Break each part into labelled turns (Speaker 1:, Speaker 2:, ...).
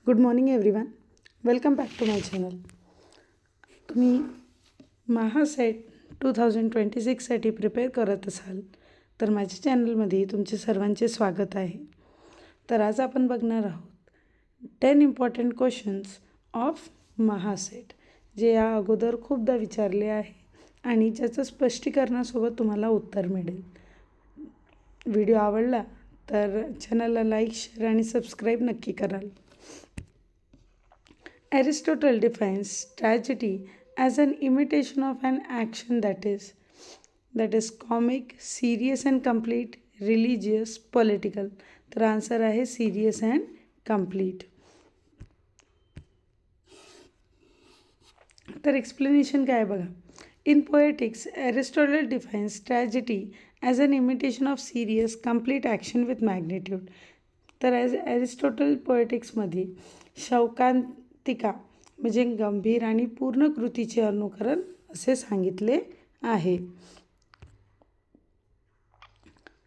Speaker 1: Good morning everyone. Welcome back to my channel. तुम्ही MahaSET 2026साठी prepare करत असाल तर माझ्या चॅनलमध्ये तुमचे सर्वांचे स्वागत आहे. तर आज आपण बघणार आहोत 10 इम्पॉर्टंट क्वेश्चन्स ऑफ महासेट, जे या अगोदर खूपदा विचारले आहे आणि ज्याचं स्पष्टीकरणासोबत तुम्हाला उत्तर मिळेल. व्हिडिओ आवडला तर चॅनलला लाईक, शेअर आणि सबस्क्राईब नक्की कराल. Aristotle defines tragedy as an imitation of an action that is comic, serious and complete, religious, political. तर आन्सर आहे serious and complete. तर एक्सप्लेनेशन काय बघा. In poetics, Aristotle defines tragedy as an imitation of serious, complete action with magnitude. तर Aristotle पोएटिक्समध्ये शौकांतिका म्हणजे गंभीर आणि पूर्ण कृतीचे अनुकरण असे सांगितले आहे.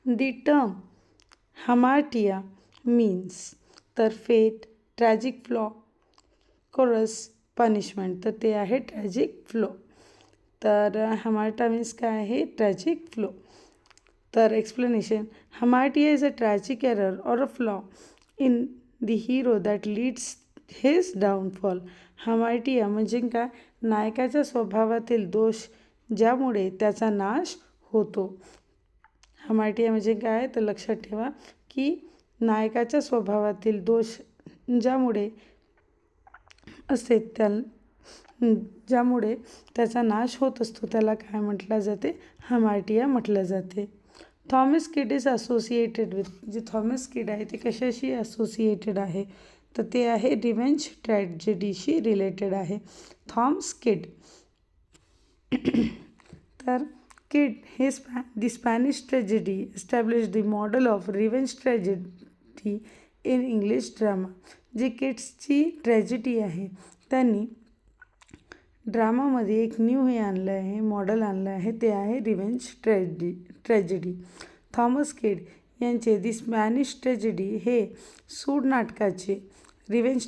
Speaker 1: दी टर्म हमार्टिया मीन्स तर फेट, ट्रॅजिक फ्लॉ, कोरस, पनिशमेंट. तर ते आहे ट्रॅजिक फ्लो. तर हमार्टा मीन्स काय आहे? Tragic flaw. तर explanation, hamartia is a tragic error or a flaw in the hero that leads his downfall. Hamartia म्हणजे काय? नायकाच्या स्वभावातील दोष ज्यामुळे त्याचा नाश होतो. हमार्टिया म्हणजे काय? तर लक्षात ठेवा की नायकाच्या स्वभावातील दोष ज्यामुळे असते ज्यामुळे त्याचा नाश होत असतो त्याला काय म्हटलं जाते? हमार्टिया म्हटलं जाते. Thomas Kyd is associated with, जे थॉमस किड आहे ते कशाशी असोसिएटेड आहे? तर ते आहे रिव्हेंज ट्रॅजेडीशी रिलेटेड आहे. Thomas Kyd. तर किड हे the Spanish tragedy establish the model of revenge tragedy in English drama. जी किड्सची ट्रॅजेडी आहे त्यांनी ड्रामामध्ये एक न्यू हे आणलं आहे, मॉडेल आणलं आहे, ते आहे रिव्हेंज ट्रॅजेडी. थॉमस किड यांचे दी स्पॅनिश ट्रॅजेडी हे सूड नाटकाचे रिव्हेंज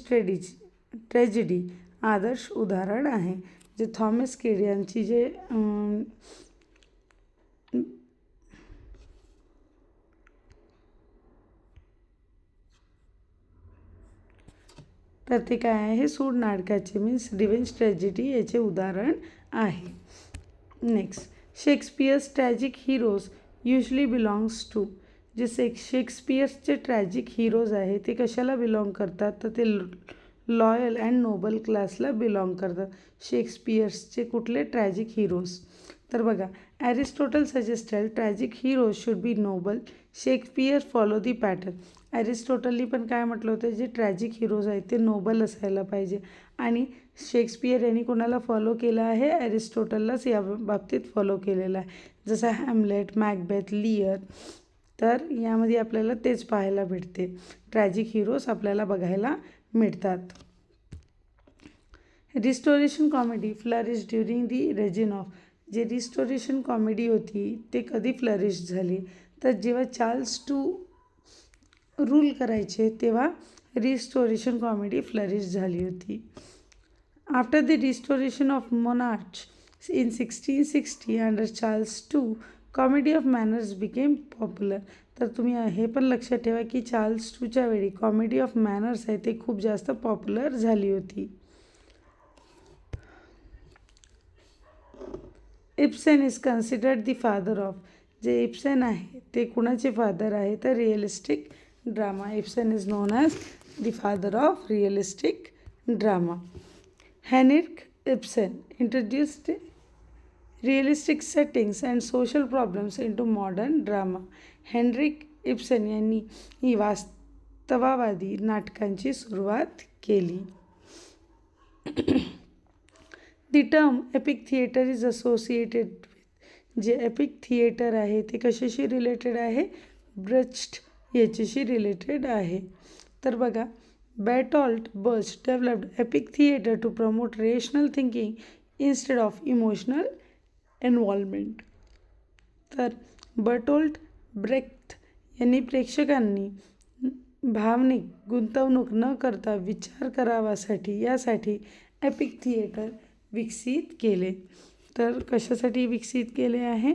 Speaker 1: ट्रॅजेडी आदर्श उदाहरण आहे. जे थॉमस किड यांची जे तर ते काय आहे? सूड नाटकाचे मीन्स रिव्हेंज ट्रॅजेडी याचे उदाहरण आहे. Next, Shakespeare's tragic heroes usually belongs to. जे शेक्सपियर्सचे ट्रॅजिक हिरोज आहे ते कशाला बिलॉंग करतात? तर ते लॉयल अँड नोबल क्लासला बिलॉंग करतात. शेक्सपियर्सचे कुठले ट्रॅजिक हिरोज? तर बघा, Aristotle suggested tragic heroes should be noble. Shakespeare follow the pattern. ॲरिस्टॉटलनी पण काय म्हटलं होतं? जे ट्रॅजिक हिरोज आहेत ते नोबल असायला पाहिजे. आणि शेक्सपियर यांनी कोणाला फॉलो केलं आहे? ॲरिस्टॉटललाच या बाबतीत फॉलो केलेलं आहे. जसं हॅमलेट, मॅकबेथ, लिअर. तर यामध्ये आपल्याला तेच पाहायला भेटते. ट्रॅजिक हिरोज आपल्याला बघायला मिळतात. Restoration comedy flourish during the resin of. जे रिस्टोरेशन कॉमेडी होती ते कधी फ्लरिश झाली? तर जेव्हा चार्ल्स टू रूल करायचे तेव्हा रिस्टोरेशन कॉमेडी फ्लरिश झाली होती. After the restoration of monarch in 1660 under Charles to, comedy of manners became popular. तर तुम्ही हे पण लक्षात ठेवा की चार्ल्स टूच्या वेळी कॉमेडी ऑफ मॅनर्स आहे ते खूप जास्त पॉप्युलर झाली होती. Ibsen is considered the father of. जे इब्सेन आहे ते कुणाचे फादर आहे? तर realistic drama. Ibsen is known as the father of realistic drama. Henrik Ibsen introduced realistic settings and social problems into modern drama. Henrik Ibsen यांनी ही वास्तववादी नाटकांची सुरुवात केली. The term epic theatre is associated with. जे epic theatre आहे ते कशाशी रिलेटेड आहे? ब्रेच्ट याच्याशी रिलेटेड आहे. तर बघा, Bertolt Brecht developed epic theatre to promote rational thinking instead of emotional involvement. तर बर्टोल्ट ब्रेख्ट यांनी प्रेक्षकांनी भावनिक गुंतवणूक न करता विचार करावासाठी यासाठी एपिक थिएटर विकसित केले. तर कशासाठी विकसित केले आहे?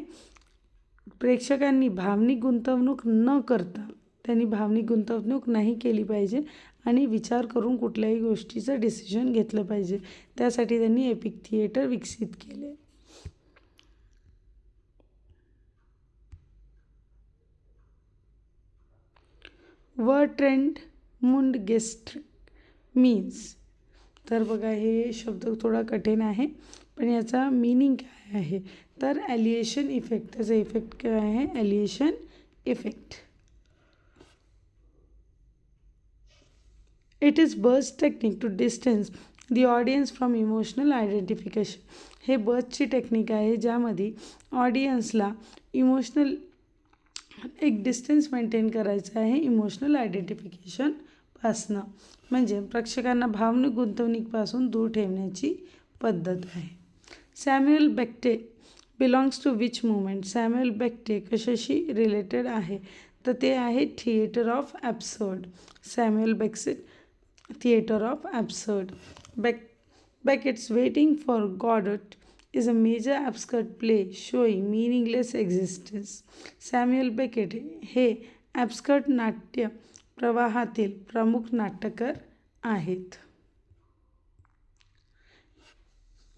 Speaker 1: प्रेक्षकांनी भावनिक गुंतवणूक न करता, त्यांनी भावनिक गुंतवणूक नाही केली पाहिजे आणि विचार करून कुठल्याही गोष्टीचं डिसिजन घेतलं पाहिजे, त्यासाठी त्यांनी एपिक थिएटर विकसित केले. वर्ट्रेंट-मुंडगेस्ट्रिक मीन्स. तर बघा, हे शब्द थोडा कठीण आहे, पण याचा मीनिंग काय आहे? तर ॲलिएशन इफेक्ट. त्याचा इफेक्ट काय आहे? Alienation effect. It is Brecht's technique to distance the audience from emotional identification. हे बर्स्टची टेक्निक आहे ज्यामध्ये ऑडियन्सला इमोशनल एक डिस्टन्स मेंटेन करायचं आहे इमोशनल आयडेंटिफिकेशनपासनं. म्हणजे प्रेक्षकांना भावनिक गुंतवणुकीपासून दूर ठेवण्याची पद्धत आहे. Samuel Beckett belongs to which movement. Samuel Beckett कशाशी रिलेटेड आहे? तर ते आहे theatre of absurd. Samuel Beckett theatre of absurd. Beckett's Waiting for Godot is a major absurd play showing meaningless existence. Samuel Beckett हे absurd नाट्य प्रवाहातील प्रमुख नाटककार आहेत.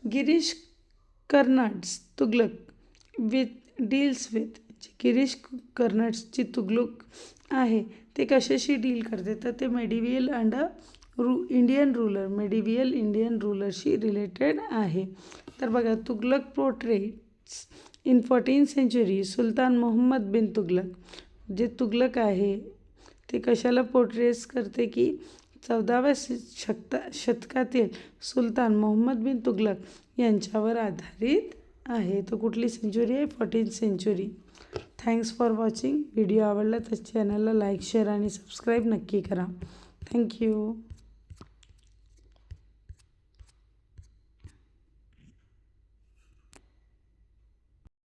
Speaker 1: Girish Karnad's Tughlaq deals with. गिरीश कर्नाड्सची तुगलक आहे ते कशाशी डील करते? तर ते मेडिव्हियल मेडिव्हियल इंडियन रूलरशी रिलेटेड आहे. तर बघा, Tughlaq portraits in 14th century सुलतान मोहम्मद बिन तुगलक. जे तुगलक आहे ते कशाला पोर्ट्रेट्स करते की 14व्या शतकातील सुलतान मोहम्मद बिन तुगलक यांच्यावर आधारित आहे. तो कुठली सेंचुरी आहे? 14th century. Thanks for watching. Video आवडला तर चॅनलला लाईक, शेअर आणि सबस्क्राईब नक्की करा. थँक्यू.